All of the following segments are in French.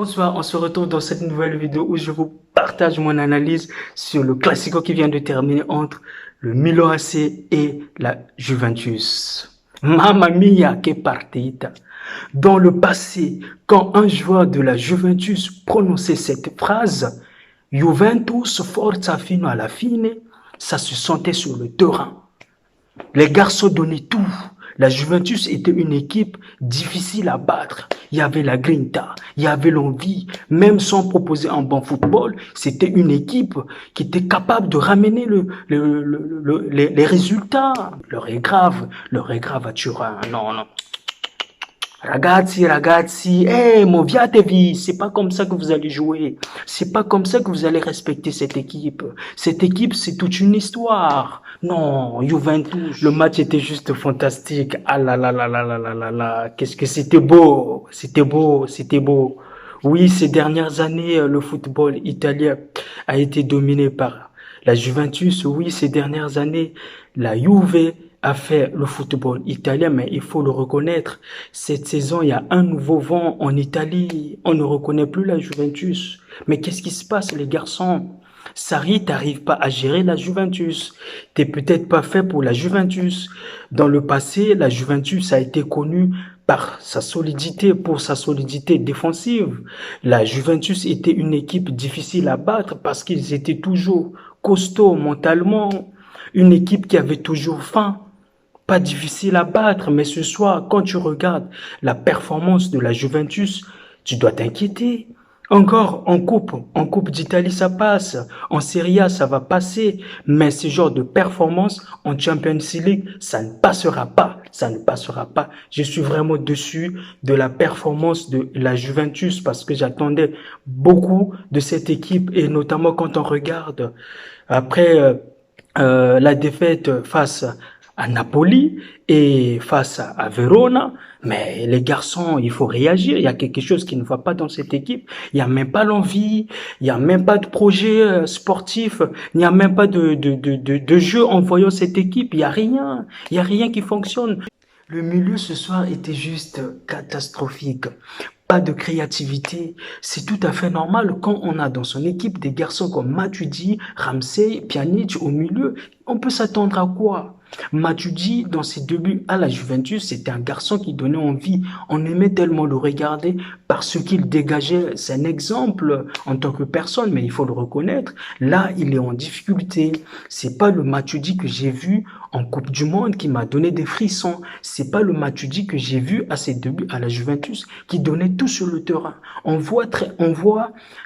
Bonsoir, on se retrouve dans cette nouvelle vidéo où je vous partage mon analyse sur le Classico qui vient de terminer entre le Milan AC et la Juventus. Mamma mia, che partita! Dans le passé, quand un joueur de la Juventus prononçait cette phrase, Juventus forza fino alla fine, ça se sentait sur le terrain. Les garçons donnaient tout. La Juventus était une équipe difficile à battre. Il y avait la grinta, il y avait l'envie. Même sans proposer un bon football, c'était une équipe qui était capable de ramener les résultats. L'heure est grave à Turin. Non, non. Ragazzi, ragazzi, moviatevi, c'est pas comme ça que vous allez jouer. C'est pas comme ça que vous allez respecter cette équipe. Cette équipe, c'est toute une histoire. Non, Juventus, le match était juste fantastique. Ah là là là là là là là là, qu'est-ce que c'était beau, c'était beau, c'était beau. Oui, ces dernières années, le football italien a été dominé par la Juventus. Oui, ces dernières années, la Juve a fait le football italien, mais il faut le reconnaître. Cette saison, il y a un nouveau vent en Italie. On ne reconnaît plus la Juventus. Mais qu'est-ce qui se passe, les garçons? Sarri, t'arrives pas à gérer la Juventus. T'es peut-être pas fait pour la Juventus. Dans le passé, la Juventus a été connue par sa solidité, pour sa solidité défensive. La Juventus était une équipe difficile à battre parce qu'ils étaient toujours costauds mentalement. Une équipe qui avait toujours faim. Pas difficile à battre, mais ce soir, quand tu regardes la performance de la Juventus, tu dois t'inquiéter. Encore en coupe d'Italie, ça passe. En Serie A, ça va passer. Mais ce genre de performance en Champions League, ça ne passera pas. Ça ne passera pas. Je suis vraiment dessus de la performance de la Juventus parce que j'attendais beaucoup de cette équipe et notamment quand on regarde après la défaite face à Napoli et face à Verona. Mais les garçons, il faut réagir. Il y a quelque chose qui ne va pas dans cette équipe. Il n'y a même pas l'envie. Il n'y a même pas de projet sportif. Il n'y a même pas de jeu en voyant cette équipe. Il n'y a rien. Il n'y a rien qui fonctionne. Le milieu ce soir était juste catastrophique. Pas de créativité. C'est tout à fait normal quand on a dans son équipe des garçons comme Matuidi, Ramsey, Pjanic au milieu. On peut s'attendre à quoi? Matuidi, dans ses débuts à la Juventus, c'était un garçon qui donnait envie. On aimait tellement le regarder parce qu'il dégageait. C'est un exemple en tant que personne, mais il faut le reconnaître. Là, il est en difficulté. C'est pas le Matuidi que j'ai vu en Coupe du Monde qui m'a donné des frissons. C'est pas le Matuidi que j'ai vu à ses débuts à la Juventus qui donnait tout sur le terrain. On voit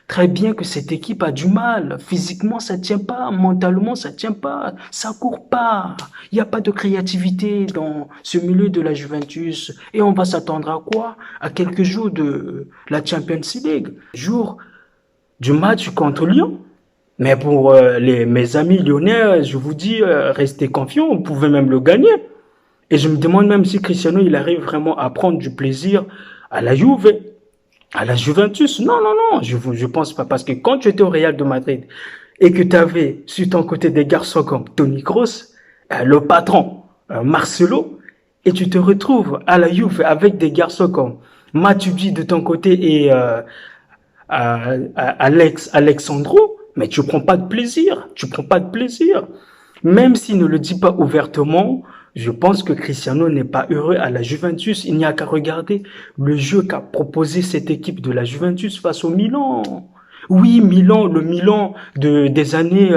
très bien que cette équipe a du mal. Physiquement, ça tient pas. Mentalement, ça tient pas. Ça court pas. Il n'y a pas de créativité dans ce milieu de la Juventus. Et on va s'attendre à quoi? À quelques jours de la Champions League. Jour du match contre Lyon. Mais pour mes amis lyonnais, je vous dis, restez confiants, vous pouvez même le gagner. Et je me demande même si Cristiano, il arrive vraiment à prendre du plaisir à la Juve, à la Juventus. Non, non, non, je pense pas. Parce que quand tu étais au Real de Madrid et que tu avais sur ton côté des garçons comme Toni Kroos, le patron Marcelo, et tu te retrouves à la Juve avec des garçons comme Matuidi de ton côté et Alexandro, mais tu prends pas de plaisir, tu prends pas de plaisir. Même s'il ne le dit pas ouvertement, je pense que Cristiano n'est pas heureux à la Juventus. Il n'y a qu'à regarder le jeu qu'a proposé cette équipe de la Juventus face au Milan. Oui, Milan, le Milan des années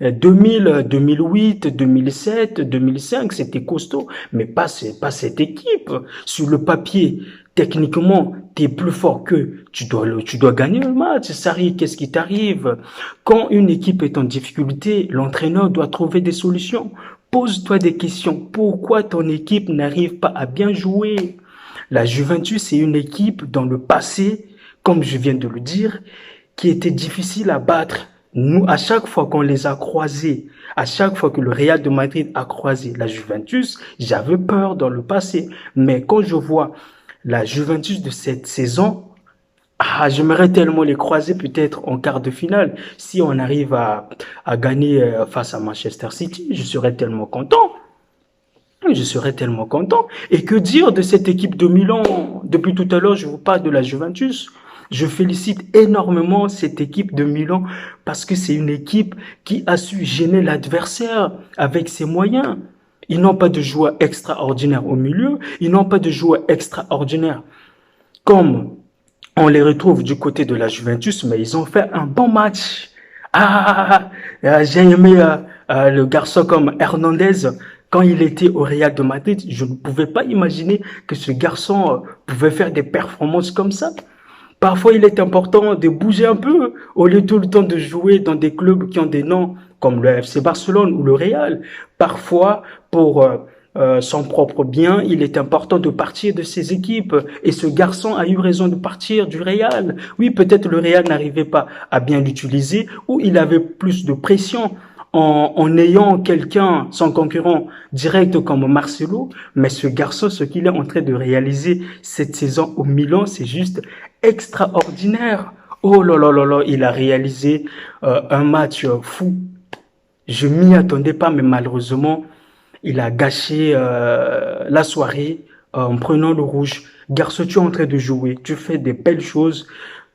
2000, 2008, 2007, 2005, c'était costaud, mais pas cette équipe. Sur le papier, techniquement, tu es plus fort que tu dois gagner le match. Sarri, qu'est-ce qui t'arrive? Quand une équipe est en difficulté, l'entraîneur doit trouver des solutions. Pose-toi des questions. Pourquoi ton équipe n'arrive pas à bien jouer? La Juventus est une équipe dans le passé, comme je viens de le dire, qui était difficile à battre. Nous, à chaque fois qu'on les a croisés, à chaque fois que le Real de Madrid a croisé la Juventus, j'avais peur dans le passé. Mais quand je vois la Juventus de cette saison, j'aimerais tellement les croiser peut-être en quart de finale. Si on arrive à gagner face à Manchester City, je serais tellement content. Je serais tellement content. Et que dire de cette équipe de Milan? Depuis tout à l'heure, je vous parle de la Juventus. Je félicite énormément cette équipe de Milan parce que c'est une équipe qui a su gêner l'adversaire avec ses moyens. Ils n'ont pas de joueurs extraordinaires au milieu, ils n'ont pas de joueurs extraordinaires comme on les retrouve du côté de la Juventus, mais ils ont fait un bon match. J'ai aimé le garçon comme Hernandez. Quand il était au Real de Madrid, je ne pouvais pas imaginer que ce garçon pouvait faire des performances comme ça. Parfois, il est important de bouger un peu au lieu tout le temps de jouer dans des clubs qui ont des noms comme le FC Barcelone ou le Real. Parfois, pour son propre bien, il est important de partir de ses équipes. Et ce garçon a eu raison de partir du Real. Oui, peut-être le Real n'arrivait pas à bien l'utiliser ou il avait plus de pression en ayant quelqu'un, son concurrent direct comme Marcelo, mais ce garçon, ce qu'il est en train de réaliser cette saison au Milan, c'est juste extraordinaire. Oh là là là là, il a réalisé un match fou. Je m'y attendais pas, mais malheureusement, il a gâché la soirée en prenant le rouge. Garçon, tu es en train de jouer, tu fais des belles choses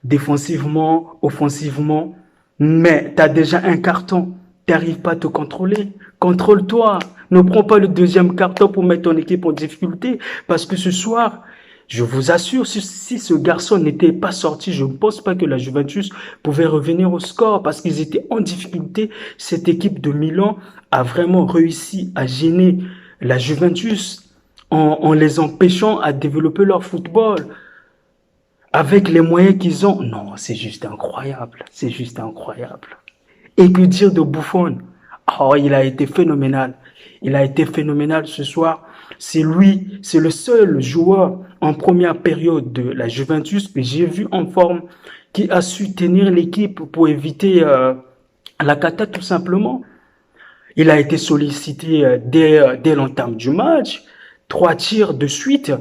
défensivement, offensivement, mais tu as déjà un carton. Tu n'arrives pas à te contrôler. Contrôle-toi. Ne prends pas le deuxième carton pour mettre ton équipe en difficulté. Parce que ce soir, je vous assure, si ce garçon n'était pas sorti, je ne pense pas que la Juventus pouvait revenir au score parce qu'ils étaient en difficulté. Cette équipe de Milan a vraiment réussi à gêner la Juventus en les empêchant à développer leur football. Avec les moyens qu'ils ont, non, c'est juste incroyable. C'est juste incroyable. Et que dire de Buffon? Oh, il a été phénoménal. Il a été phénoménal ce soir. C'est lui, c'est le seul joueur en première période de la Juventus que j'ai vu en forme, qui a su tenir l'équipe pour éviter la cata tout simplement. Il a été sollicité dès l'entame du match. 3 tirs de suite,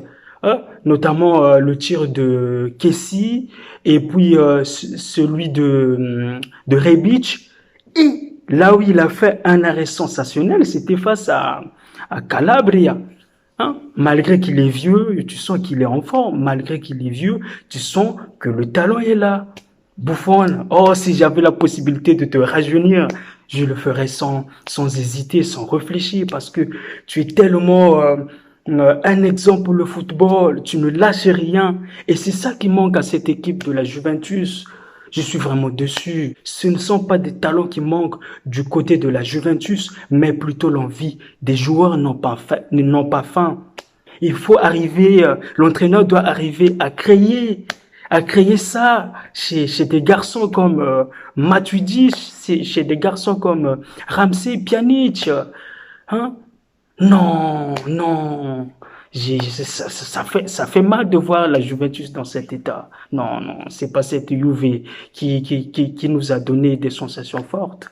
notamment le tir de Kessie et puis celui de Rebic. Et là où il a fait un arrêt sensationnel, c'était face à Calabria. Malgré qu'il est vieux, tu sens qu'il est en forme. Malgré qu'il est vieux, tu sens que le talent est là. Buffon, oh, si j'avais la possibilité de te rajeunir, je le ferais sans hésiter, sans réfléchir, parce que tu es tellement un exemple pour le football, tu ne lâches rien. Et c'est ça qui manque à cette équipe de la Juventus. Je suis vraiment dessus. Ce ne sont pas des talents qui manquent du côté de la Juventus, mais plutôt l'envie. Des joueurs n'ont pas faim. Il faut arriver, l'entraîneur doit arriver à créer ça chez des garçons comme Matuidi, chez des garçons comme Ramsey, Pjanic. Hein? Non, non. Ça fait mal de voir la Juventus dans cet état. Non, non, c'est pas cette Juve qui nous a donné des sensations fortes.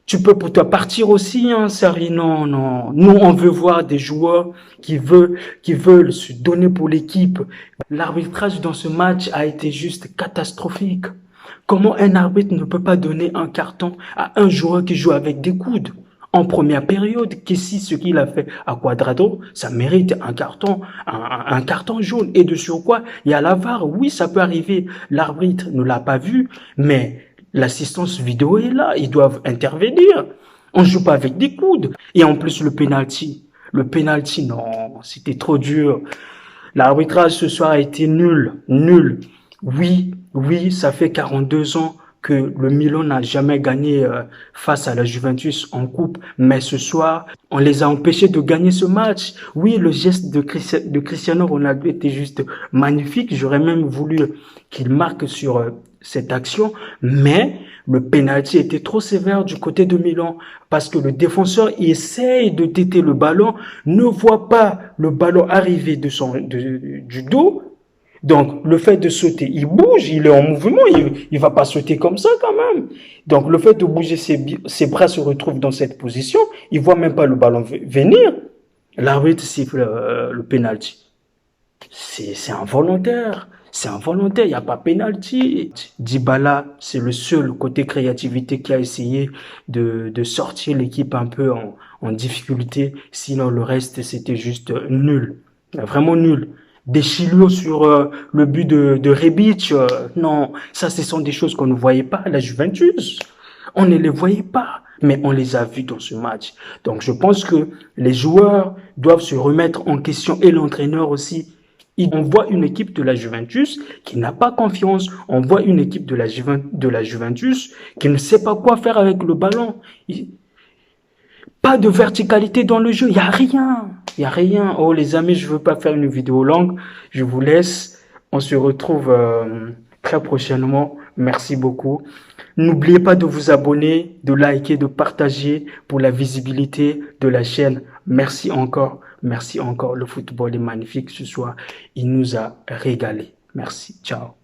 Tu peux pour toi partir aussi, hein, Sarri. Non, non. Nous, on veut voir des joueurs qui veulent se donner pour l'équipe. L'arbitrage dans ce match a été juste catastrophique. Comment un arbitre ne peut pas donner un carton à un joueur qui joue avec des coudes? En première période, Kessie, ce qu'il a fait à Cuadrado, ça mérite un carton jaune. Et de sur quoi il y a la VAR. Oui, ça peut arriver. L'arbitre ne l'a pas vu, mais l'assistance vidéo est là. Ils doivent intervenir. On joue pas avec des coudes. Et en plus, le penalty. Le penalty, non, c'était trop dur. L'arbitrage ce soir a été nul, nul. Oui, oui, ça fait 42 ans que le Milan n'a jamais gagné face à la Juventus en coupe, mais ce soir, on les a empêchés de gagner ce match. Oui, le geste de Cristiano Ronaldo était juste magnifique. J'aurais même voulu qu'il marque sur cette action, mais le penalty était trop sévère du côté de Milan parce que le défenseur essaye de têter le ballon, ne voit pas le ballon arriver du dos. Donc, le fait de sauter, il bouge, il est en mouvement, il va pas sauter comme ça quand même. Donc, le fait de bouger, ses bras se retrouvent dans cette position, il voit même pas le ballon venir. L'arbitre siffle le penalty. C'est involontaire. C'est involontaire, il n'y a pas penalty. Dybala, c'est le seul côté créativité qui a essayé de sortir l'équipe un peu en difficulté. Sinon, le reste, c'était juste nul. Vraiment nul. des Chiliots sur le but de Rebic. Non, ça, ce sont des choses qu'on ne voyait pas à la Juventus. On ne les voyait pas, mais on les a vus dans ce match. Donc, je pense que les joueurs doivent se remettre en question et l'entraîneur aussi. On voit une équipe de la Juventus qui n'a pas confiance. On voit une équipe de la Juventus qui ne sait pas quoi faire avec le ballon. Pas de verticalité dans le jeu. Il n'y a rien. Il n'y a rien. Oh, les amis, je ne veux pas faire une vidéo longue. Je vous laisse. On se retrouve très prochainement. Merci beaucoup. N'oubliez pas de vous abonner, de liker, de partager pour la visibilité de la chaîne. Merci encore. Merci encore. Le football est magnifique ce soir. Il nous a régalé. Merci. Ciao.